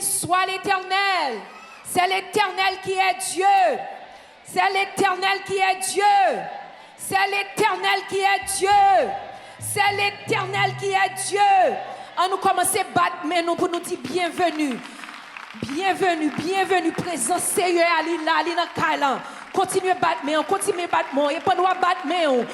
Béni soit l'Éternel. C'est l'Éternel qui est Dieu. C'est l'Éternel qui est Dieu. C'est l'Éternel qui est Dieu. C'est l'Éternel qui est Dieu. On nous commence à battre, mais nous pour nous dire bienvenue. Bienvenue, bienvenue, présent Seigneur Alina, Alina Kailan. Continuez à battre, mais on continue à battre, et pas nous battre, mais on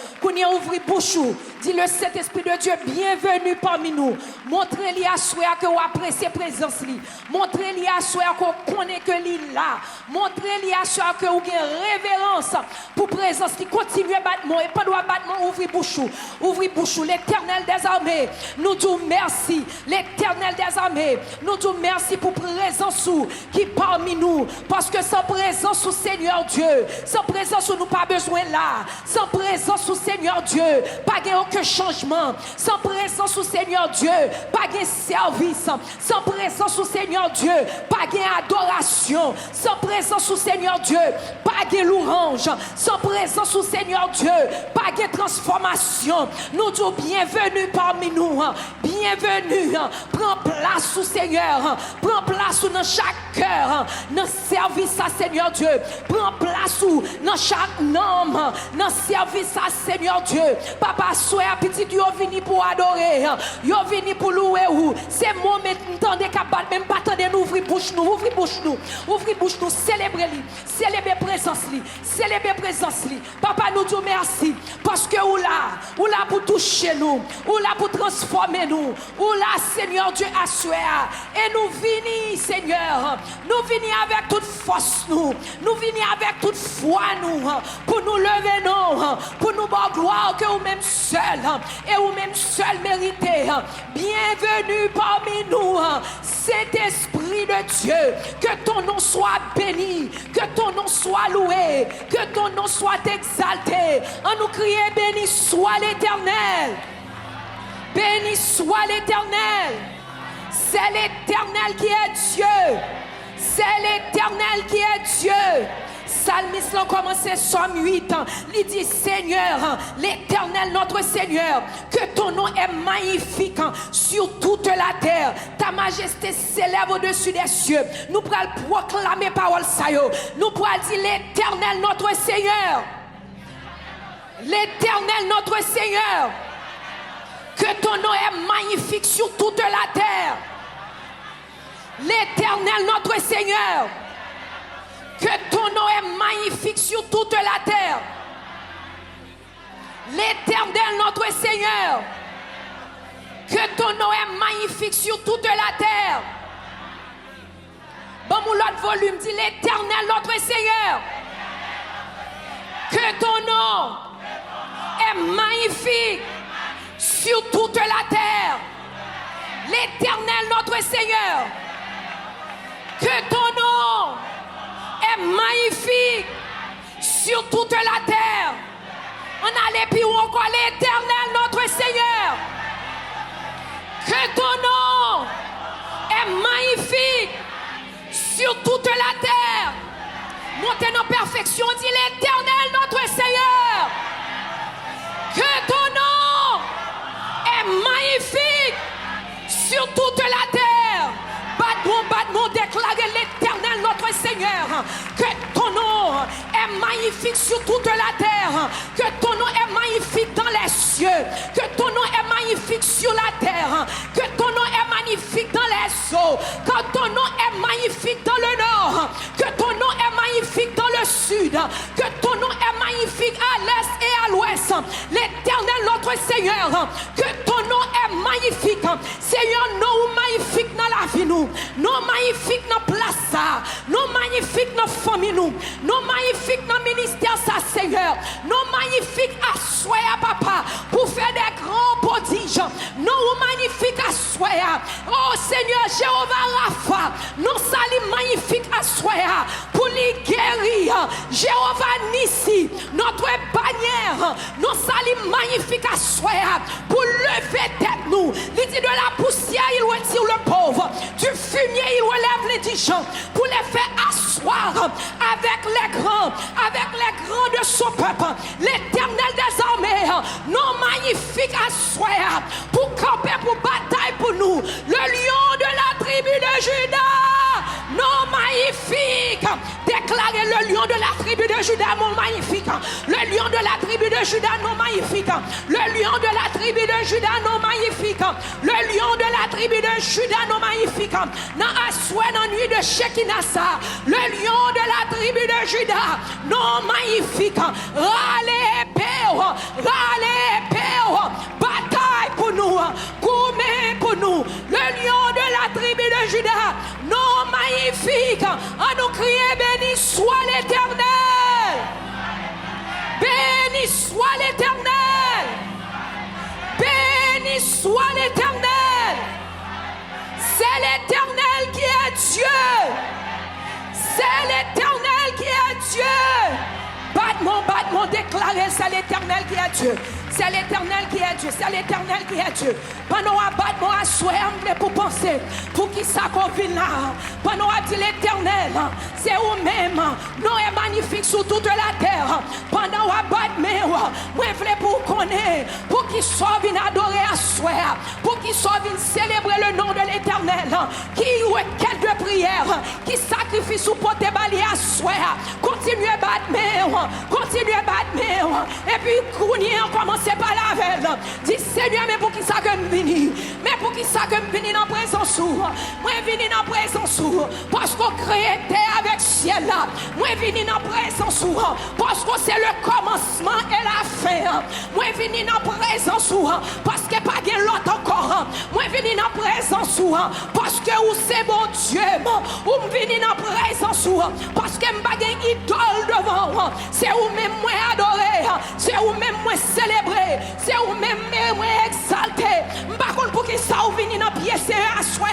ouvre bouche. Dis le Saint-Esprit de Dieu, bienvenue parmi nous. Montrez-lui à soi que vous appréciez présence. Montrez-lui à soi qu'on connaît que l'île là. Montrez-lui à soi que vous avez révérence pour présence qui continue à battre, et pas nous battre, ouvre bouche. Ouvre bouche. L'Éternel des armées, nous disons merci. L'Éternel des armées, nous disons merci pour présence qui est parmi nous. Parce que sans présence au Seigneur Dieu, sans présence, nous pas besoin là. Sans présence au Seigneur Dieu, pas aucun changement. Sans présence au Seigneur Dieu, pas de service. Sans présence au Seigneur Dieu, pas de adoration. Sans présence au Seigneur Dieu, pas de louange. Sans présence au Seigneur Dieu, pas de transformation. Nous disons bienvenue parmi nous. Bienvenue. Prends place au Seigneur. Prends place dans chaque cœur. Dans le service à Seigneur Dieu. Prends place dans chaque âme, dans le service à Seigneur Dieu. Papa, soyez petit, Dieu venu pour adorer, Dieu venu pour louer. C'est moi maintenant qu'à battre, même pas attendre nous ouvrir bouche nous, ouvrir bouche nous, ouvrir bouche nous, célébrer lui, célébrer présence lui, célébrer présence lui. Papa, nous disons merci parce que ou là pour toucher nous, ou là pour transformer nous, ou là Seigneur Dieu assurer. Et nous venons Seigneur, nous venons avec toute force nous venons avec toute foi nous, pour nous lever nous, pour nous voir gloire que vous-même seul, et vous-même seul méritez. Bienvenue parmi nous, Saint-Esprit de Dieu, que ton nom soit béni, que ton nom soit loué, que ton nom soit exalté. En nous crier, béni soit l'Éternel. Béni soit l'Éternel. C'est l'Éternel qui est Dieu. C'est l'Éternel qui est Dieu. Psalmiste a commencé Somme 8. Il dit Seigneur, l'Éternel notre Seigneur, que ton nom est magnifique sur toute la terre. Ta majesté s'élève au-dessus des cieux. Nous pourrons proclamer parole ça. Nous pourrons dire l'Éternel notre Seigneur. L'Éternel notre Seigneur. Que ton nom est magnifique sur toute la terre. L'Éternel notre Seigneur. Que ton nom est magnifique sur toute la terre. L'Éternel notre Seigneur. Que ton nom est magnifique sur toute la terre. Bon, mon l'autre volume dit l'Éternel notre Seigneur. Que ton nom est magnifique sur toute la terre. L'Éternel notre Seigneur. Que ton nom est magnifique sur toute la terre. On allait plus encore l'Éternel notre Seigneur. Que ton nom est magnifique sur toute la terre. Montez nos perfections, dit l'Éternel notre Seigneur. Que ton nom est magnifique sur toute la terre. Bat-moi, déclarer l'Éternel notre Seigneur. Que ton nom est magnifique sur toute la terre. Que ton nom est magnifique dans les cieux. Que ton nom est magnifique sur la terre. Que ton nom est magnifique dans les eaux. Que ton nom est magnifique dans le nord. Que ton nom est magnifique dans le sud. Que ton nom est magnifique à l'est et à l'ouest. L'Éternel notre Seigneur. Que ton nom est magnifique. Seigneur, nom magnifique dans la vie nous. Non magnifique dans place ça. Non magnifique dans famille nous. Non magnifique dans ministère ça Seigneur. Non magnifique à soi papa pour faire des grands prodiges. Non magnifique à soi. Oh Seigneur Jéhovah Rapha. Non salut magnifique à soi pour les guérir. Jéhovah Nissi, notre bannière. Non salut magnifique à soi pour lever tête nous. Il dit de la poussière il retire le pauvre. Du fumier il relève les indigents pour les faire asseoir avec les grands de son peuple. L'Éternel des armées, non magnifique asseoir pour camper, pour bataille pour nous. Le lion de la tribu de Juda. de la tribu de Juda, mon magnifique. Le lion de la tribu de Juda, non magnifique. Le lion de la tribu de Juda, non magnifique. Le lion de la tribu de Juda, non magnifique. Dans Assoua, dans nuit de Shekinah, le lion de la tribu de Juda, non magnifique. Râlez, père, bataille pour nous, gourmet pour nous. Le lion de la tribu de Juda, non magnifique. À nous crier, béni soit l'Éternel. Béni soit l'Éternel. Béni soit l'Éternel. C'est l'Éternel qui est Dieu. C'est l'Éternel qui est Dieu. Battement, déclarer, c'est l'Éternel qui est Dieu. C'est l'Éternel qui est Dieu. C'est l'Éternel qui est Dieu. Pendant un battement à souhait, pour penser, pour qui ça convient là. Pendant un dit l'Éternel, c'est vous-même. Non est magnifique sur toute la terre. Pendant un battement, moi je voulais pour connaître, pour qui soit venu adorer à souhait, pour qui soit venu célébrer le nom de l'Éternel, qui requête de prière, qui sacrifie sous porte bali à souhait. Continuez à battre, continuez à battre. Et puis, Kounien, commencez par la veille. Dis Seigneur, mais pour qui ça que me vini? Mais pour qui ça que me vini dans la présence? Moi, vini dans la présence parce qu'on crée terre avec ciel là. Moi, vini dans la présence parce que c'est le commencement et la fin. Moi, vini dans la présence parce que pas de l'autre encore. Moi, vini dans la présence parce que c'est bon Dieu. Ou vini dans la présence parce que je n'ai pas d'idole devant. C'est où-même moi adorer. C'est où-même moi célébrer. C'est où-même moi exalter. Par contre, pour que ça ou vini dans pied à soir,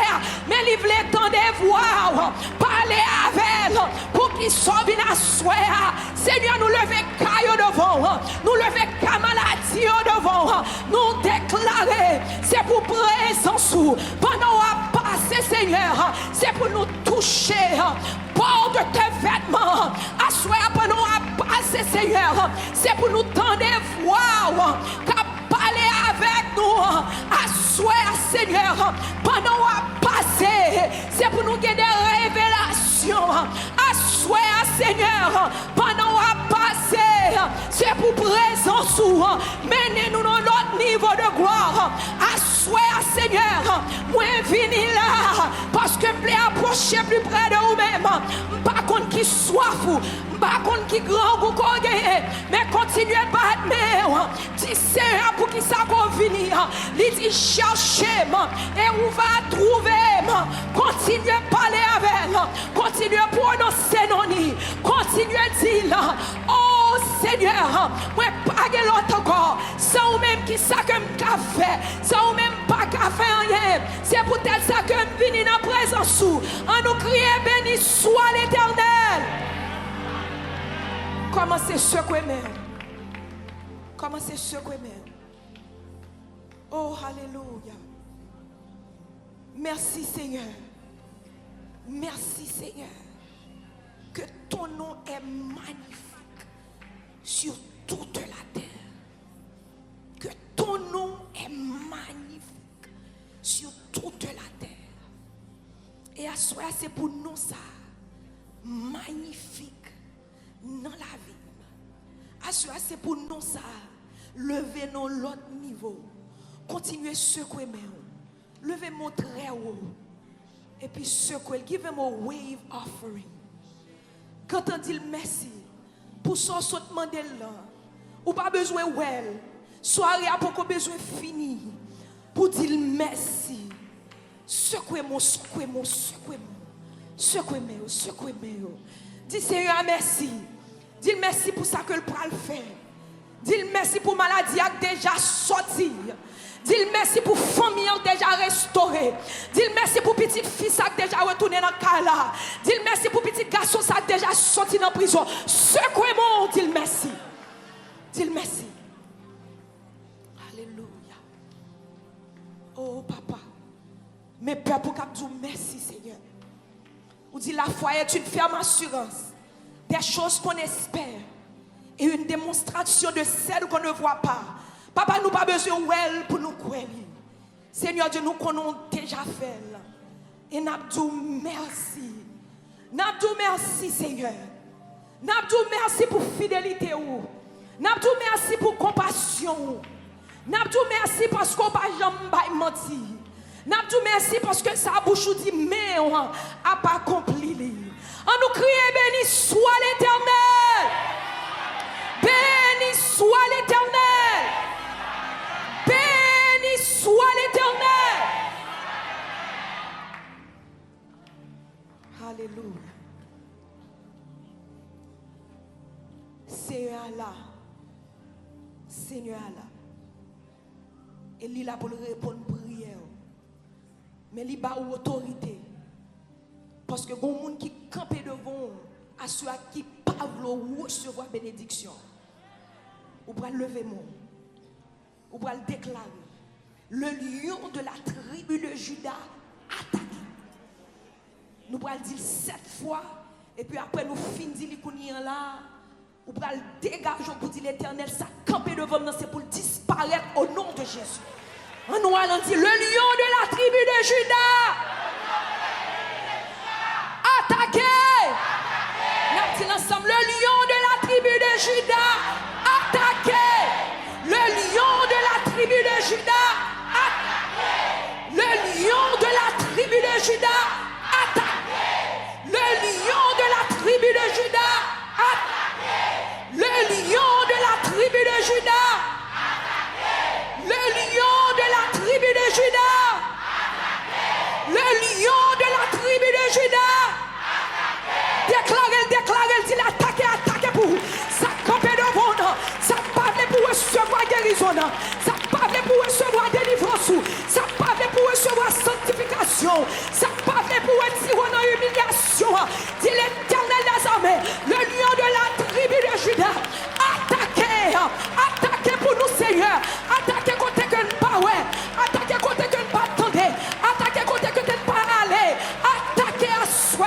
mais il voulait tendre voir, parler avec elle, pour qu'il soit venu à soir. Seigneur, nous lever caillou devant, nous lever ka maladie devant, nous déclarer, c'est pour présence pendant à passer, Seigneur, c'est pour nous toucher. Porte tes vêtements, assoir pendant à passer, Seigneur, c'est pour nous tendre voir, parler avec nous, assoir, Seigneur, pendant à passer, c'est pour nous gagner des révélations, assoir, Seigneur, pendant à passer, c'est pour présence, menez-nous dans notre niveau de gloire, assoir, Seigneur, moi vini là, parce que je veux approcher plus près de vous-même, pas contre qui soif, pas contre qui grand ou qu'on gagne, mais continuez à battre, dis Seigneur pour qui ça va venir, il dit cherchez et on va trouver, continuez à parler avec elle, continuez à prononcer non, continuez à dire, oh Seigneur, moi pas de l'autre encore, c'est vous-même qui ça que je fait, c'est vous-même pas qu'à faire rien, c'est peut-être ça que je viens dans la présence, en nous crier béni soit l'Éternel. Commencez secouer même. Commencez secouer même. Oh, alléluia. Merci Seigneur. Merci Seigneur. Que ton nom est magnifique sur toute la terre. Que ton nom est magnifique sur toute la terre. Et à soi, c'est pour nous ça. Magnifique dans la vie. À soi, c'est pour nous ça. Lever dans l'autre niveau. Continuez à secouer mes hauts. Levez mon très haut. Et puis secouer. Give him a wave offering. Quand on dit merci. Pour son sautement de là. Ou pas besoin well. Soirée à beaucoup besoin fini. Pour dire merci. Secouez-moi, secouez-moi, secouez-moi. Secouez-moi, secouez-moi. Dis Seigneur merci. Dis merci pour ça que le pral fait. Dis merci pour maladie qui déjà sorti. Dis merci pour famille qui déjà restaurée. Dis merci pour petite fille qui déjà retourné dans le cas. Dis merci pour petit garçon qui déjà sorti dans la prison. Secouez-moi, dis merci. Dis merci. Alléluia. Oh papa. Mes pères pour qu'à dire merci Seigneur. Ou dit la foi est une ferme assurance des choses qu'on espère et une démonstration de celles qu'on ne voit pas. Papa, nous pas besoin de pour nous croire. Seigneur Dieu, nous connaissons déjà fait. Et nous disons merci. Nous disons merci Seigneur. N'abdou merci pour fidélité ou. N'abdou merci pour compassion ou. N'abdou merci parce qu'on pas jamais menti. N'abdou merci parce que sa bouche dit mais on a pas accompli. On nous crie béni soit l'Éternel. Béni soit l'Éternel. Béni soit l'Éternel. Alléluia. Seigneur là. Seigneur là. Et il a pour répondre prière. Mais il a autorité. Parce que il y a des gens qui campent devant à ceux qui ne peuvent pas recevoir bénédiction. Ou pour lever mon. Ou pour le déclarer. Le lion de la tribu de Juda attaque. Nous allons dire 7 fois. Et puis après nous finissons là. Ou pour le dégager pour dire l'Éternel, ça camper devant nous, c'est pour disparaître au nom de Jésus. On nous allons dire le lion de la tribu de Juda. Attaquez. Nous disons ensemble le lion de la tribu de Juda. Attaquez. Le lion de la tribu de Juda. Attaquez. Le lion de la tribu de Juda. Attaquez. Le lion de la tribu de Juda. Attaquez. Le lion de la tribu de Juda. Attaquez. Le lion de la tribu de Juda. Attaquez. Le lion de la tribu de Juda. Attaquez. Déclarez, dit attaquez pour vous. Ça campe devant nous. Ça parle pour recevoir guérison. Ça parle pour recevoir délivrance. Ça parle pour recevoir sanctification. Ça parle pour retirer dans humiliation. Dit l'Éternel des armées, le lion de la tribu de Juda. Attaquez. Attaquez pour nous, Seigneur. Attaquez côté que nous pas ouais. Attaquez côté que nous pas attendez. Attaquez côté que nous pas aller. Attaquez à soi.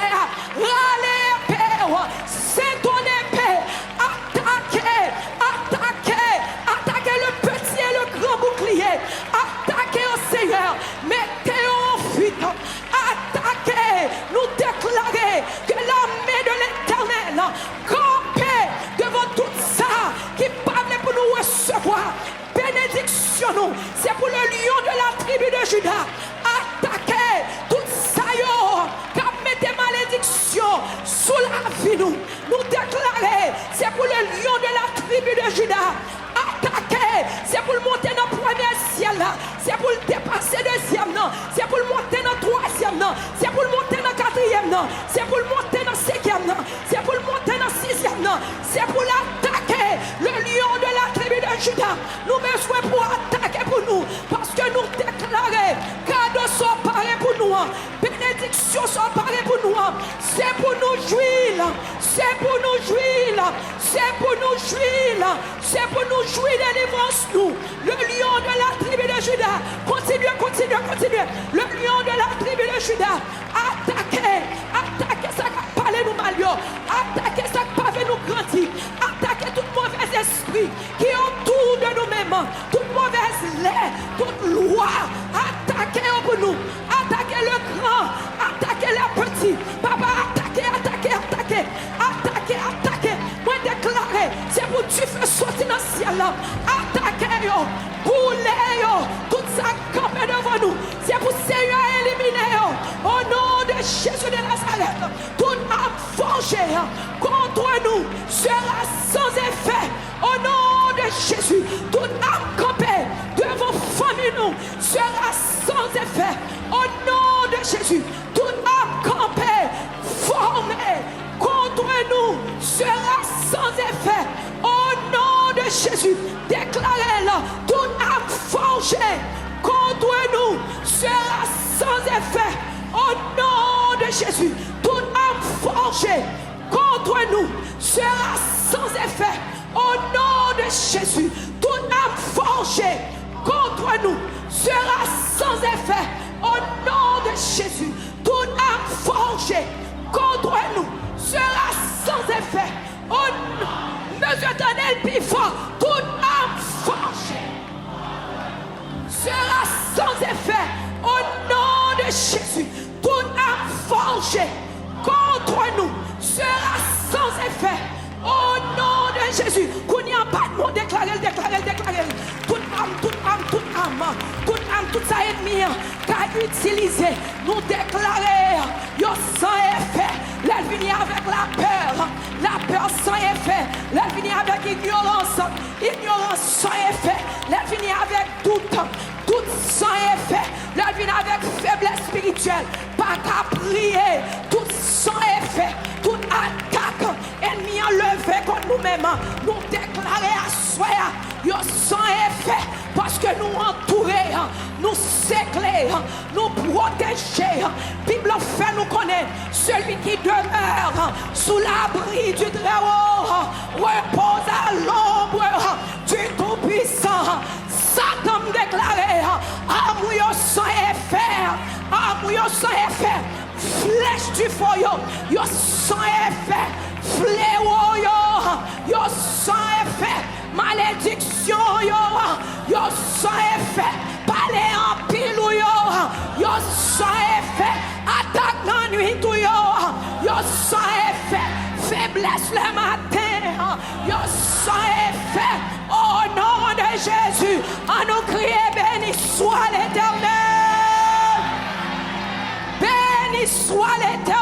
Râlez, Père. C'est ton épée. Attaquez. Attaquez. Attaquez le petit et le grand bouclier. Attaquez au Seigneur. Mettez en fuite. Attaquez. Nous déclarer que l'armée de l'Éternel campait devant tout ça qui parlait pour nous recevoir. Bénédiction nous. C'est pour le lion de la tribu de Juda. Attaquez tout ça qui mettez malédiction sous la vie nous. Nous déclarer c'est pour le lion de la tribu de Juda. Attaquer, c'est pour le monter dans le premier ciel là, c'est pour le dépasser deuxième non, c'est pour le monter dans le troisième non, c'est pour le monter dans le quatrième non, c'est pour le monter dans le cinquième non, c'est pour le monter dans le sixième non, c'est pour l'attaquer, le lion de la tribu de Juda. Nous besoin pour attaquer pour nous, parce que nous déclarer, cadeaux sont parés pour nous, bénédictions sont parées pour nous, c'est pour nous jouir, c'est pour nous jouir, c'est pour nous jouir, c'est pour nous jouir délivrance nous. Le lion de la tribu de Juda. Continuez. Le lion de la tribu de Juda. Attaquez ça qui parle nous mal. Attaquez ça qui parle nous grandir. Attaquez tout mauvais esprit qui est autour de nous-mêmes. Toute mauvaise lait, toute loi. Attaquez pour nous. Attaquez le grand. Attaquez les petits. Papa, attaquez. Moi déclarer, c'est pour tu fais sortir dans le ciel. Attaquez, boulez, tout ça campé devant nous. C'est pour Seigneur éliminer. Au nom de Jésus de Nazareth, toute âme forgée contre nous sera sans effet. Au nom de Jésus, toute âme campée devant famille nous sera sans effet. Au nom de Jésus, toute âme campée, formée contre nous sera sans effet. Au nom de Jésus, déclarez-le. Toute âme forgée contre nous sera sans effet. Au nom de Jésus, toute âme forgée contre nous sera sans effet. Au nom de Jésus, toute âme forgée contre nous sera sans effet. Au nom de Jésus, toute âme forgée contre nous sera sans effet. Au nom de l'Éternel plus fort, toute âme forgée sera sans effet. Au nom de Jésus, toute âme forgée contre nous sera sans effet. déclarer. Toute âme, tout ça ennemi qu'a utilisé, nous déclarer, yo sang est fait, la venir avec la peur sans effet, la venir avec ignorance sans effet, la venir avec doute sans effet, la venir avec faiblesse spirituelle, pas qu'à prier, tout sans effet, toute attaque, ennemi enlevé contre nous-mêmes, nous déclarer à soi, yo sans effet, parce que nous entourer, nous sécler, nous protéger. Bible fait nous connaître, celui qui demeure sous l'abri du Très-Haut repose à l'ombre du Tout-Puissant. Satan déclaré, amour sans effet, flèche du feu, yo sans effet, fléau yo sans effet, malédiction yo sans effet, palais en pile yo sans effet, attaque dans la nuit yo sans effet, faiblesse le matin yo sans effet. Au nom de Jésus, à nous crier, béni soit l'Éternel. Béni soit l'Éternel.